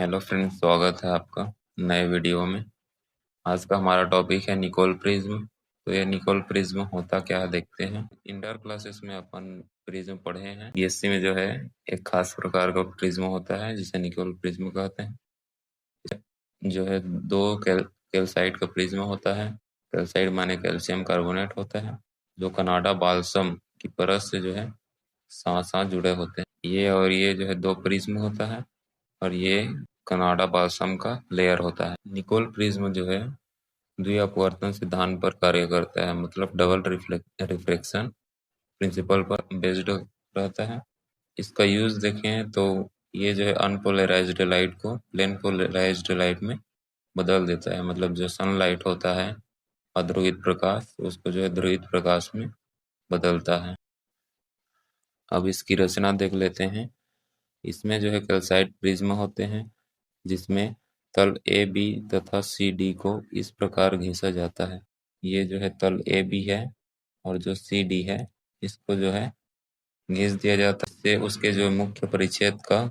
Hello friends, स्वागत है आपका नए वीडियो में। आज का हमारा टॉपिक है निकोल प्रिज्म। तो ये निकोल प्रिज्म होता क्या है देखते हैं। इंटर क्लासेस में अपन प्रिज्म पढ़े हैं। बीएससी में जो है एक खास प्रकार का प्रिज्म होता है जिसे निकोल प्रिज्म कहते हैं। जो है दो कैल्साइट का प्रिज्म होता है। कैल्साइट माने कैल्शियम कार्बोनेट होता है, जो कनाडा बाल्सम की परत से जो है साथ साथ जुड़े होते हैं। ये जो है दो प्रिज्म होता है और ये कनाडा बाल्सम का लेयर होता है। निकोल प्रिज्म जो है द्विअपवर्तन सिद्धांत पर कार्य करता है, मतलब डबल रिफ्लेक्शन प्रिंसिपल पर बेस्ड रहता है। इसका यूज देखें तो ये जो है अनपोलराइज्ड लाइट को प्लेन पोलराइज्ड लाइट में बदल देता है। मतलब जो सनलाइट होता है अध्रुवित प्रकाश, उसको जो है ध्रुवित प्रकाश में बदलता है। अब इसकी रचना देख लेते हैं। इसमें जो है कैल्साइट प्रिज्म होते हैं जिसमें तल ए बी तथा सी डी को इस प्रकार घिसा जाता है। ये जो है तल ए बी है और जो सी डी है इसको जो है घिस दिया जाता है। इससे उसके जो मुख्य परिच्छेद का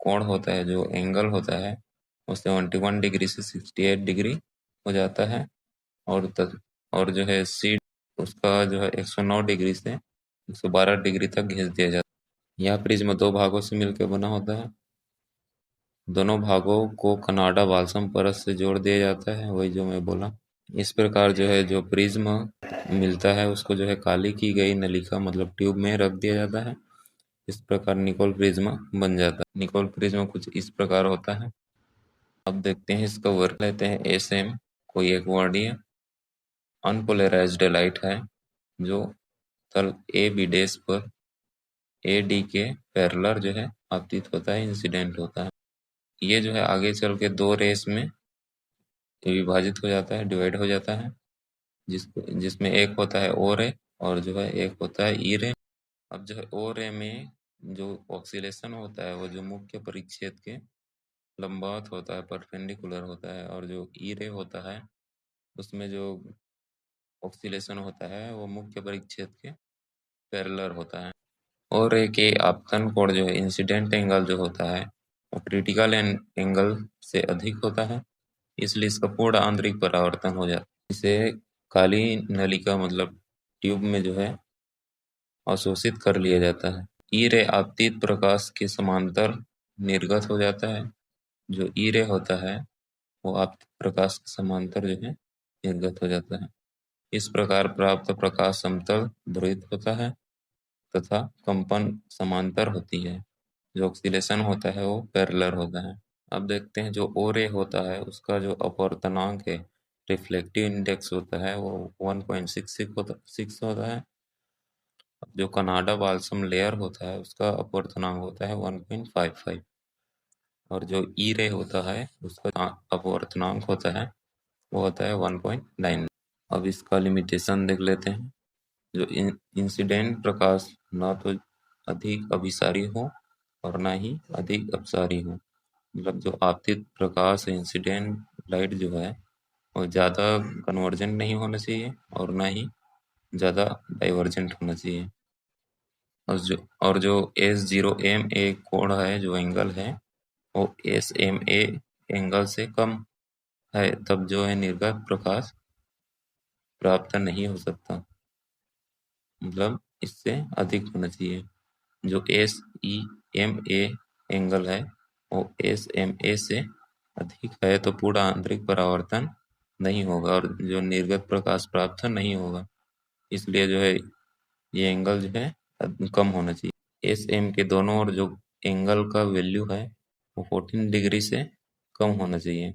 कोण होता है, जो एंगल होता है, वो 71 डिग्री से 68 डिग्री हो जाता है। और जो है सी उसका जो है 109 डिग्री से 112 डिग्री तक घिस दिया जाता है। यह प्रिज्म दो भागों से मिलकर बना होता है। दोनों भागों को कनाडा बाल्सम परत से जोड़ दिया जाता है, वही जो मैं बोला। इस प्रकार जो है जो प्रिज्म मिलता है उसको जो है काली की गई नलिका मतलब ट्यूब में रख दिया जाता है। इस प्रकार निकोल प्रिज्म बन जाता है। निकोल प्रिज्म कुछ इस प्रकार होता है। अब देखते हैं इसका वर्क लेते हैं। एसएम कोई एक वर्णीय अनपोलराइज्ड लाइट है जो तल ए बी डैश पर ए डी के पैरेलल जो है आपतित होता है, इंसिडेंट होता है। ये जो है आगे चल के दो रेस में विभाजित हो जाता है, डिवाइड हो जाता है, जिसमें एक होता है ओ रे और जो है एक होता है ई रे। अब जो है ओ रे में जो ऑक्सीलेशन होता है वो जो मुख्य परिच्छेद के लंबवत होता है, परपेंडिकुलर होता है, और जो ई रे होता है उसमें जो ऑक्सीलेशन होता है वो मुख्य परिच्छेद के पैरेलल होता है। ओ रे के आपतन कोण जो है इंसिडेंट एंगल जो होता है वो क्रिटिकल एंगल से अधिक होता है, इसलिए इसका पूर्ण आंतरिक परावर्तन हो जाता है। इसे काली नलिका मतलब ट्यूब में जो है अवशोषित कर लिया जाता है। ई रे आपतित प्रकाश के समांतर निर्गत हो जाता है। जो ई रे होता है वो आपतित प्रकाश के समांतर जो है निर्गत हो जाता है। इस प्रकार प्राप्त प्रकाश समतल ध्रुवित होता है तथा कंपन समांतर होती है। जो ऑक्सीलेशन होता है वो पैरेलल होता है। अब देखते हैं जो ओ रे होता है उसका जो अपवर्तनांक है, रिफ्लेक्टिव इंडेक्स होता है, वो 1.66 होता है। जो कनाडा बाल्सम लेयर होता है उसका अपवर्तनांक होता है 1.55 और जो ई रे होता है उसका अपवर्तनांक होता है वो होता है 1.9। अब इसका लिमिटेशन देख लेते हैं। जो इंसिडेंट प्रकाश ना तो अधिक अभिसारी हो और ना ही अधिक अपसारी हो। मतलब जो आपतित प्रकाश इंसिडेंट लाइट जो है वो ज़्यादा कन्वर्जेंट नहीं होना चाहिए और ना ही ज़्यादा डाइवर्जेंट होना चाहिए। और जो S0MA कोण है, जो एंगल है, वो SMA एंगल से कम है तब जो है निर्गत प्रकाश प्राप्त नहीं हो सकता, मतलब इससे अधिक होना चाहिए। जो SEMA एंगल है वो SMA से अधिक है तो पूर्ण आंतरिक परावर्तन नहीं होगा और जो निर्गत प्रकाश प्राप्त नहीं होगा, इसलिए जो है ये एंगल जो है कम होना चाहिए। SM के दोनों ओर जो एंगल का वैल्यू है वो 14 डिग्री से कम होना चाहिए,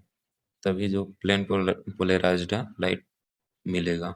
तभी जो प्लेन पोलराइज्ड लाइट मिलेगा।